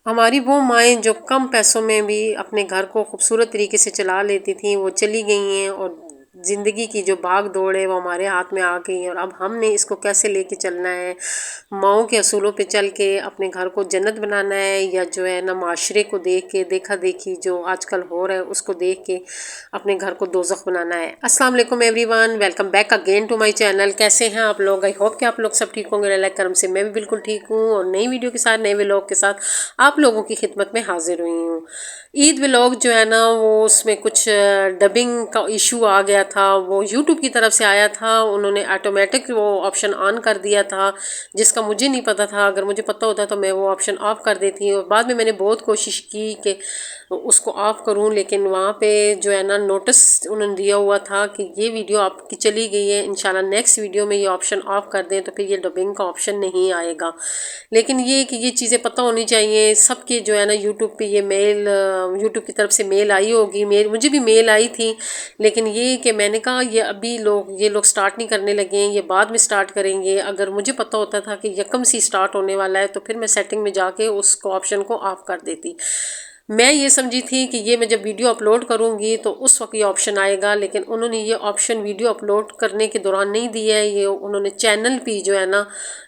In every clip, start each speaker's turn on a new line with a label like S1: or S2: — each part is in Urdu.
S1: ہماری وہ مائیں جو کم پیسوں میں بھی اپنے گھر کو خوبصورت طریقے سے چلا لیتی تھیں وہ چلی گئی ہیں، اور زندگی کی جو بھاگ دوڑ ہے وہ ہمارے ہاتھ میں آ گئی ہے، اور اب ہم نے اس کو کیسے لے کے چلنا ہے، ماؤں کے اصولوں پہ چل کے اپنے گھر کو جنت بنانا ہے، یا جو ہے نا معاشرے کو دیکھ کے دیکھا دیکھی جو آج کل ہو رہا ہے اس کو دیکھ کے اپنے گھر کو دوزخ بنانا ہے۔ السلام علیکم everyone, welcome back again to my channel. کیسے ہیں آپ لوگ؟ آئی ہوپ کہ آپ لوگ سب ٹھیک ہوں گے، اللہ کرم سے میں بھی بالکل ٹھیک ہوں، اور نئی ویڈیو کے ساتھ نئے ولاگ کے ساتھ آپ لوگوں کی خدمت میں حاضر ہوئی ہوں۔ عید ولاگ جو ہے نا وہ اس میں کچھ ڈبنگ کا ایشو آ گیا تھا، وہ یوٹیوب کی طرف سے آیا تھا، انہوں نے آٹومیٹک وہ آپشن آن کر دیا تھا جس کا مجھے نہیں پتا تھا، اگر مجھے پتا ہوتا تو میں وہ آپشن آف کر دیتی، اور بعد میں نے بہت کوشش کی کہ اس کو آف کروں، لیکن وہاں پہ جو ہے نا نوٹس انہوں نے دیا ہوا تھا کہ یہ ویڈیو آپ کی چلی گئی ہے، انشاءاللہ نیکسٹ ویڈیو میں یہ آپشن آف کر دیں تو پھر یہ ڈبنگ کا آپشن نہیں آئے گا۔ لیکن یہ کہ یہ چیزیں پتہ ہونی چاہیے سب کے، جو ہے نا یوٹیوب پہ یہ میل، یوٹیوب کی طرف سے میل آئی ہوگی، مجھے بھی میل آئی تھی، لیکن یہ کہ میں نے کہا یہ ابھی یہ لوگ سٹارٹ نہیں کرنے لگے ہیں، یہ بعد میں سٹارٹ کریں گے۔ اگر مجھے پتہ ہوتا تھا کہ یکم سے سٹارٹ ہونے والا ہے تو پھر میں سیٹنگ میں جا کے اس کو آپشن کو آف کر دیتی۔ میں یہ سمجھی تھی کہ یہ میں جب ویڈیو اپلوڈ کروں گی تو اس وقت یہ آپشن آئے گا، لیکن انہوں نے یہ آپشن ویڈیو اپلوڈ کرنے کے دوران نہیں دیا ہے، یہ انہوں نے چینل پہ جو ہے نا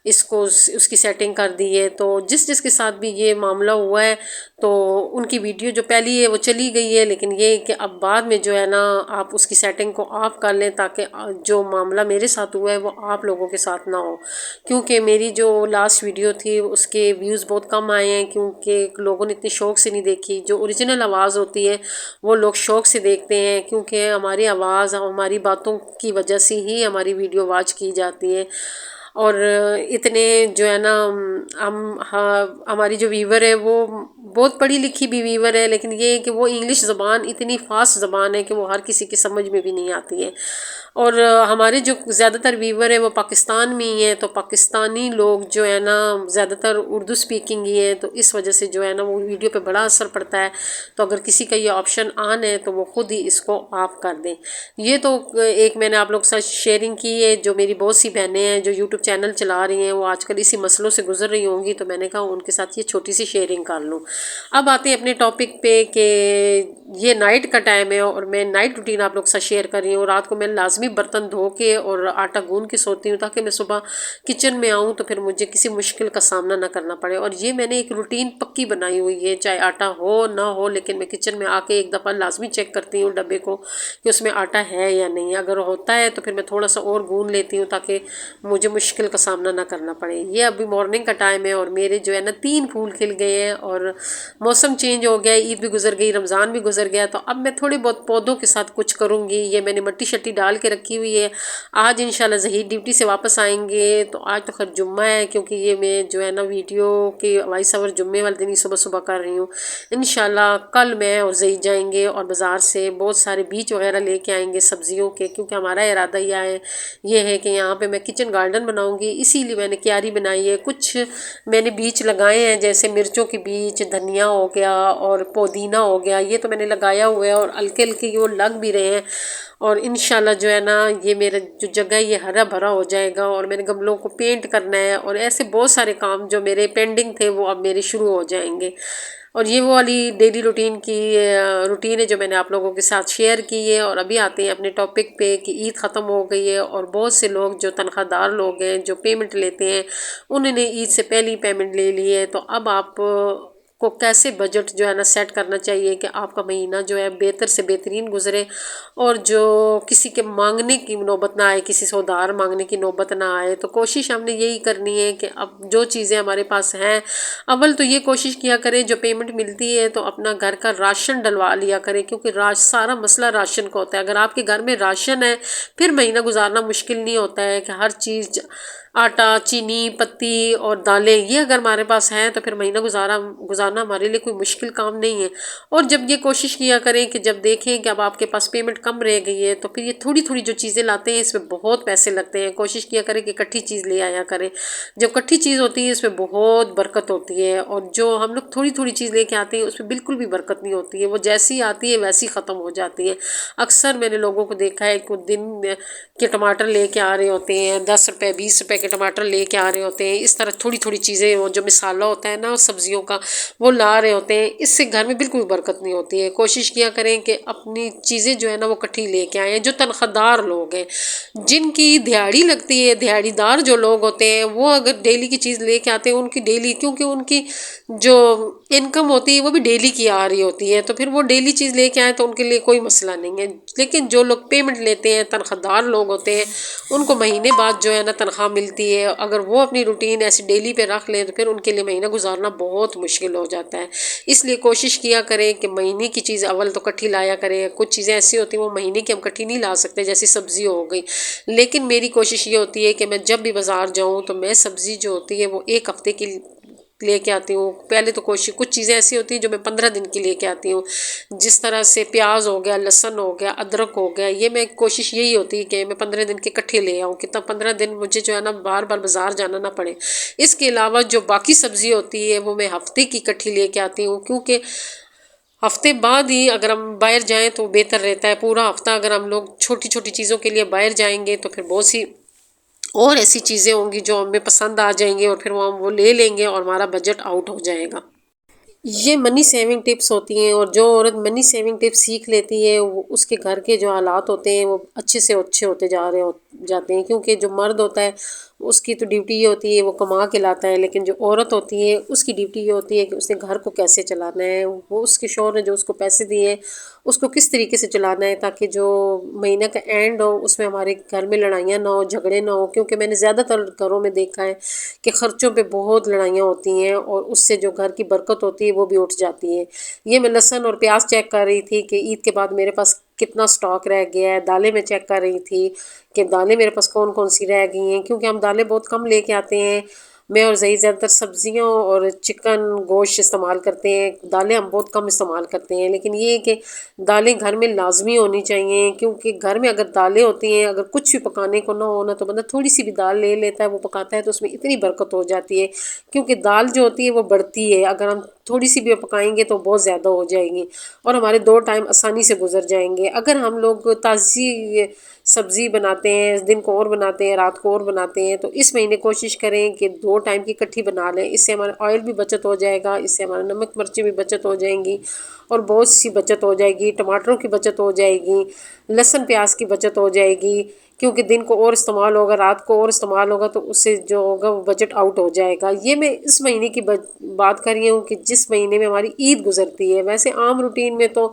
S1: اس کو اس کی سیٹنگ کر دی ہے۔ تو جس کے ساتھ بھی یہ معاملہ ہوا ہے تو ان کی ویڈیو جو پہلی ہے وہ چلی گئی ہے، لیکن یہ کہ اب بعد میں جو ہے نا آپ اس کی سیٹنگ کو آف کر لیں تاکہ جو معاملہ میرے ساتھ ہوا ہے وہ آپ لوگوں کے ساتھ نہ ہو، کیونکہ میری جو لاسٹ ویڈیو تھی اس کے ویوز بہت کم آئے ہیں، کیونکہ لوگوں نے اتنی شوق سے نہیں دیکھی۔ جو اوریجنل آواز ہوتی ہے وہ لوگ شوق سے دیکھتے ہیں، کیونکہ ہماری آواز ہماری باتوں کی وجہ سے ہی ہماری ویڈیو واچ کی جاتی ہے، اور اتنے جو ہے نا ہماری جو ویور ہے وہ بہت پڑھی لکھی بھی ویور ہے، لیکن یہ ہے کہ وہ انگلش زبان اتنی فاسٹ زبان ہے کہ وہ ہر کسی کے سمجھ میں بھی نہیں آتی ہے، اور ہمارے جو زیادہ تر ویور ہے وہ پاکستان میں ہی ہیں، تو پاکستانی لوگ جو ہے نا زیادہ تر اردو سپیکنگ ہی ہیں، تو اس وجہ سے جو ہے نا وہ ویڈیو پہ بڑا اثر پڑتا ہے۔ تو اگر کسی کا یہ آپشن آن ہے تو وہ خود ہی اس کو آف کر دیں۔ یہ تو ایک میں نے آپ لوگ کے ساتھ شیئرنگ کی ہے، جو میری بہت سی بہنیں ہیں جو یوٹیوب چینل چلا رہی ہیں وہ آج کل اسی مسئلوں سے گزر رہی ہوں گی، تو میں نے کہا ان کے ساتھ یہ چھوٹی سی شیئرنگ کر لوں۔ اب آتے ہیں اپنے ٹاپک پہ کہ یہ نائٹ کا ٹائم ہے اور میں نائٹ روٹین آپ لوگ کے ساتھ شیئر کر رہی ہوں۔ رات کو میں لازمی برتن دھو کے اور آٹا گون کے سوتی ہوں تاکہ میں صبح کچن میں آؤں تو پھر مجھے کسی مشکل کا سامنا نہ کرنا پڑے، اور یہ میں نے ایک روٹین پکی بنائی ہوئی ہے، چاہے آٹا ہو نہ ہو، لیکن میں کچن میں آ کے ایک دفعہ لازمی چیک کرتی ہوں ڈبے کو کہ اس میں آٹا ہے یا نہیں، اگر ہوتا ہے تو پھر میں تھوڑا سا اور گون لیتی ہوں تاکہ مجھے مشکل کا سامنا نہ کرنا پڑے۔ یہ ابھی مارننگ کا ٹائم ہے اور میرے جو ہے نا 3 پھول کھل گئے ہیں، اور موسم چینج ہو گیا، عید بھی گزر گئی، رمضان بھی گزر گیا، تو اب میں تھوڑے بہت پودوں کے ساتھ کچھ کروں گی۔ یہ میں نے مٹی شٹی ڈال کے رکھی ہوئی ہے، آج انشاءاللہ ظہیر ڈیوٹی سے واپس آئیں گے تو آج تو خیر جمعہ ہے، کیونکہ یہ میں جو ہے نا ویڈیو کے وائس اوور جمعے والے دن ہی صبح صبح کر رہی ہوں۔ انشاءاللہ کل میں اور ظہیر جائیں گے اور بازار سے بہت سارے بیج وغیرہ لے کے آئیں گے سبزیوں کے، کیونکہ ہمارا ارادہ یہ ہے کہ یہاں پہ میں کچن گارڈن بناؤں گی، اسی لیے میں نے کیاری بنائی ہے۔ کچھ میں نے بیج لگائے ہیں جیسے مرچوں کے بیج، دھنیا ہو گیا اور پودینہ ہو گیا، یہ تو میں نے لگایا ہوا ہے اور ہلکے ہلکے وہ لگ بھی رہے ہیں، اور انشاءاللہ جو ہے نا یہ میرا جو جگہ ہے یہ ہرا بھرا ہو جائے گا، اور میں نے گملوں کو پینٹ کرنا ہے، اور ایسے بہت سارے کام جو میرے پینڈنگ تھے وہ اب میرے شروع ہو جائیں گے۔ اور یہ وہ والی ڈیلی روٹین ہے جو میں نے آپ لوگوں کے ساتھ شیئر کی ہے۔ اور ابھی آتے ہیں اپنے ٹاپک پہ کہ عید ختم ہو گئی ہے، اور بہت سے لوگ جو تنخواہ دار لوگ ہیں جو پیمنٹ لیتے ہیں انہوں نے عید سے پہلی پیمنٹ لے لی ہے، تو اب آپ کو کیسے بجٹ جو ہے نا سیٹ کرنا چاہیے کہ آپ کا مہینہ جو ہے بہتر سے بہترین گزرے، اور جو کسی کے مانگنے کی نوبت نہ آئے، کسی سے ادھار مانگنے کی نوبت نہ آئے۔ تو کوشش ہم نے یہی کرنی ہے کہ اب جو چیزیں ہمارے پاس ہیں، اول تو یہ کوشش کیا کریں جو پیمنٹ ملتی ہے تو اپنا گھر کا راشن ڈلوا لیا کریں، کیونکہ سارا مسئلہ راشن کا ہوتا ہے۔ اگر آپ کے گھر میں راشن ہے پھر مہینہ گزارنا مشکل نہیں ہوتا ہے، کہ ہر چیز آٹا، چینی، پتی اور دالیں یہ اگر ہمارے پاس ہیں تو پھر مہینہ گزارنا ہمارے لیے کوئی مشکل کام نہیں ہے۔ اور جب یہ کوشش کیا کریں کہ جب دیکھیں کہ اب آپ کے پاس پیمنٹ کم رہ گئی ہے تو پھر یہ تھوڑی تھوڑی جو چیزیں لاتے ہیں اس میں بہت پیسے لگتے ہیں، کوشش کیا کریں کہ اکٹھی چیز لے آیا کریں۔ جب اکٹھی چیز ہوتی ہے اس میں بہت برکت ہوتی ہے، اور جو ہم لوگ تھوڑی تھوڑی چیز لے کے آتے ہیں اس میں بالکل بھی برکت نہیں ہوتی ہے، وہ جیسی آتی ہے ویسی ختم ہو جاتی ہے۔ اکثر میں نے لوگوں کو دیکھا ہے کہ دن کے ٹماٹر لے کے آ رہے ہوتے ہیں، 10 روپے 20 روپے کے کہ ٹماٹر لے کے آ رہے ہوتے ہیں، اس طرح تھوڑی تھوڑی چیزیں، وہ جو مسالہ ہوتا ہے نا سبزیوں کا وہ لا رہے ہوتے ہیں، اس سے گھر میں بالکل برکت نہیں ہوتی ہے۔ کوشش کیا کریں کہ اپنی چیزیں جو ہے نا وہ کٹھی لے کے آئیں۔ جو تنخواہ دار لوگ ہیں، جن کی دہاڑی لگتی ہے، دہاڑی دار جو لوگ ہوتے ہیں، وہ اگر ڈیلی کی چیز لے کے آتے ہیں، ان کی ڈیلی، کیونکہ ان کی جو انکم ہوتی ہے وہ بھی ڈیلی کی آ رہی ہوتی ہے، تو پھر وہ ڈیلی چیز لے کے آئیں تو ان کے لیے کوئی مسئلہ نہیں ہے۔ لیکن جو لوگ پیمنٹ لیتے ہیں، تنخواہ دار لوگ ہوتے ہیں، ان کو مہینے بعد جو ہے نا تنخواہ ملتی ہے، اگر وہ اپنی روٹین ایسی ڈیلی پہ رکھ لیں تو پھر ان کے لیے مہینہ گزارنا بہت مشکل ہو جاتا ہے۔ اس لیے کوشش کیا کریں کہ مہینے کی چیز اول تو کٹھی لایا کریں۔ کچھ چیزیں ایسی ہوتی ہیں وہ مہینے کی ہم کٹھی نہیں لا سکتے، جیسی سبزی ہو گئی، لیکن میری کوشش یہ ہوتی ہے کہ میں جب بھی بازار جاؤں تو میں سبزی جو ہوتی ہے وہ ایک ہفتے کی لے کے آتی ہوں۔ پہلے تو کچھ چیزیں ایسی ہوتی ہیں جو میں 15 دن کی لے کے آتی ہوں، جس طرح سے پیاز ہو گیا، لہسن ہو گیا، ادرک ہو گیا، یہ میں کوشش یہی ہوتی ہے کہ میں 15 دن کے کٹھے لے آؤں، کتنا 15 دن مجھے جو ہے نا بار بار بازار جانا نہ پڑے۔ اس کے علاوہ جو باقی سبزی ہوتی ہے وہ میں ہفتے کی کٹھی لے کے آتی ہوں، کیونکہ ہفتے بعد ہی اگر ہم باہر جائیں تو بہتر رہتا ہے۔ پورا ہفتہ اگر ہم لوگ چھوٹی چھوٹی چیزوں کے لیے باہر جائیں گے تو پھر بہت سی اور ایسی چیزیں ہوں گی جو ہمیں پسند آ جائیں گے، اور پھر وہ لے لیں گے اور ہمارا بجٹ آؤٹ ہو جائے گا۔ یہ منی سیونگ ٹپس ہوتی ہیں، اور جو عورت منی سیونگ ٹپس سیکھ لیتی ہے وہ اس کے گھر کے جو حالات ہوتے ہیں وہ اچھے سے اچھے ہوتے جاتے ہیں، کیونکہ جو مرد ہوتا ہے اس کی تو ڈیوٹی یہ ہوتی ہے وہ کما کے لاتا ہے، لیکن جو عورت ہوتی ہے اس کی ڈیوٹی یہ ہوتی ہے کہ اس نے گھر کو کیسے چلانا ہے، وہ اس کے شوہر نے جو اس کو پیسے دیے ہیں اس کو کس طریقے سے چلانا ہے، تاکہ جو مہینہ کا اینڈ ہو اس میں ہمارے گھر میں لڑائیاں نہ ہو، جھگڑے نہ ہو۔ کیونکہ میں نے زیادہ تر گھروں میں دیکھا ہے کہ خرچوں پہ بہت لڑائیاں ہوتی ہیں، اور اس سے جو گھر کی برکت ہوتی ہے وہ بھی اٹھ جاتی ہے۔ یہ میں لہسن اور پیاز چیک کر رہی تھی کہ عید کے بعد میرے پاس کتنا سٹاک رہ گیا ہے۔ دالیں میں چیک کر رہی تھی کہ دالیں میرے پاس کون کون سی رہ گئی ہیں، کیونکہ ہم دالیں بہت کم لے کے آتے ہیں۔ میں اور زئی زیادہ تر سبزیوں اور چکن گوشت استعمال کرتے ہیں، دالیں ہم بہت کم استعمال کرتے ہیں۔ لیکن یہ ہے کہ دالیں گھر میں لازمی ہونی چاہیے، کیونکہ گھر میں اگر دالیں ہوتی ہیں، اگر کچھ بھی پکانے کو نہ ہونا تو بندہ تھوڑی سی بھی دال لے لیتا ہے، وہ پکاتا ہے تو اس میں اتنی برکت ہو جاتی ہے، کیونکہ دال جو ہوتی ہے وہ بڑھتی ہے۔ اگر ہم تھوڑی سی بھی پکائیں گے تو بہت زیادہ ہو جائے گی، اور ہمارے 2 ٹائم آسانی سے گزر جائیں گے۔ اگر ہم لوگ تازی سبزی بناتے ہیں، دن کو اور بناتے ہیں، رات کو اور بناتے ہیں، تو اس مہینے کوشش کریں کہ 2 ٹائم کی کٹھی بنا لیں۔ اس سے ہمارا آئل بھی بچت ہو جائے گا، اس سے ہمارا نمک مرچیں بھی بچت ہو جائیں گی، اور بہت سی بچت ہو جائے گی۔ ٹماٹروں کی بچت ہو جائے گی، لہسن پیاز کی بچت ہو جائے گی، کیونکہ دن کو اور استعمال ہوگا، رات کو اور استعمال ہوگا، تو اس سے جو ہوگا وہ بجٹ آؤٹ ہو جائے گا۔ یہ میں اس مہینے کی بات کر رہی ہوں کہ جس مہینے میں ہماری عید گزرتی ہے۔ ویسے عام روٹین میں تو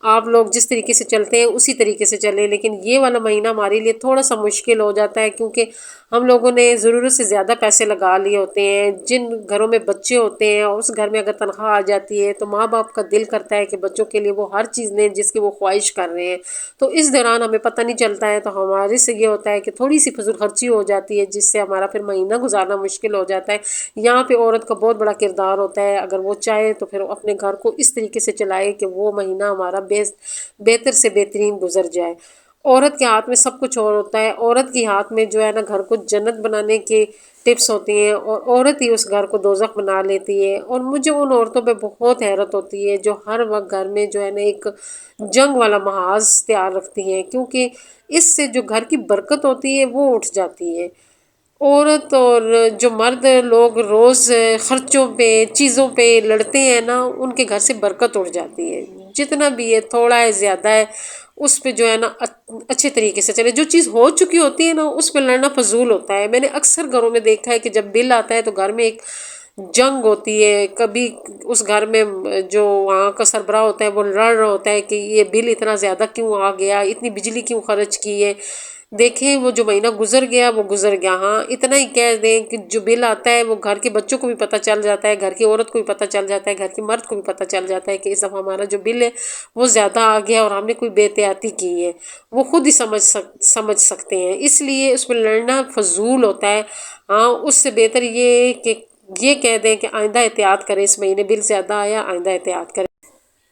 S1: آپ لوگ جس طریقے سے چلتے ہیں اسی طریقے سے چلیں، لیکن یہ والا مہینہ ہمارے لیے تھوڑا سا مشکل ہو جاتا ہے، کیونکہ ہم لوگوں نے ضرورت سے زیادہ پیسے لگا لیے ہوتے ہیں۔ جن گھروں میں بچے ہوتے ہیں اور اس گھر میں اگر تنخواہ آ جاتی ہے تو ماں باپ کا دل کرتا ہے کہ بچوں کے لیے وہ ہر چیز لیں جس کی وہ خواہش کر رہے ہیں، تو اس دوران ہمیں پتہ نہیں چلتا ہے، تو ہمارے سے یہ ہوتا ہے کہ تھوڑی سی فضول خرچی ہو جاتی ہے، جس سے ہمارا پھر مہینہ گزارنا مشکل ہو جاتا ہے۔ یہاں پہ عورت کا بہت بڑا کردار ہوتا ہے، اگر وہ چاہے تو پھر اپنے گھر کو اس طریقے سے چلائے کہ وہ مہینہ ہمارا بہتر سے بہترین گزر جائے۔ عورت کے ہاتھ میں سب کچھ اور ہوتا ہے، عورت کے ہاتھ میں جو ہے نا گھر کو جنت بنانے کے ٹپس ہوتی ہیں، اور عورت ہی اس گھر کو دوزخ بنا لیتی ہے۔ اور مجھے ان عورتوں پہ بہت حیرت ہوتی ہے جو ہر وقت گھر میں جو ہے نا ایک جنگ والا محاذ تیار رکھتی ہیں، کیونکہ اس سے جو گھر کی برکت ہوتی ہے وہ اٹھ جاتی ہے۔ عورت اور جو مرد لوگ روز خرچوں پہ چیزوں پہ لڑتے ہیں نا، ان کے گھر سے برکت اٹھ جاتی ہے۔ جتنا بھی ہے، تھوڑا ہے زیادہ ہے، اس پہ جو ہے نا اچھے طریقے سے چلے۔ جو چیز ہو چکی ہوتی ہے نا اس پہ لڑنا فضول ہوتا ہے۔ میں نے اکثر گھروں میں دیکھا ہے کہ جب بل آتا ہے تو گھر میں ایک جنگ ہوتی ہے، کبھی اس گھر میں جو وہاں کا سربراہ ہوتا ہے وہ لڑ رہا ہوتا ہے کہ یہ بل اتنا زیادہ کیوں آ گیا، اتنی بجلی کیوں خرچ کی ہے۔ دیکھیں وہ جو مہینہ گزر گیا وہ گزر گیا، ہاں اتنا ہی کہہ دیں کہ جو بل آتا ہے وہ گھر کے بچوں کو بھی پتہ چل جاتا ہے، گھر کی عورت کو بھی پتہ چل جاتا ہے، گھر کے مرد کو بھی پتہ چل جاتا ہے کہ اس دفعہ ہمارا جو بل ہے وہ زیادہ آ گیا اور ہم نے کوئی بے احتیاطی کی ہے۔ وہ خود ہی سمجھ سکتے ہیں، اس لیے اس میں لڑنا فضول ہوتا ہے۔ ہاں اس سے بہتر یہ ہے کہ یہ کہہ دیں کہ آئندہ احتیاط کریں، اس مہینے بل زیادہ آیا، آئندہ احتیاط کریں۔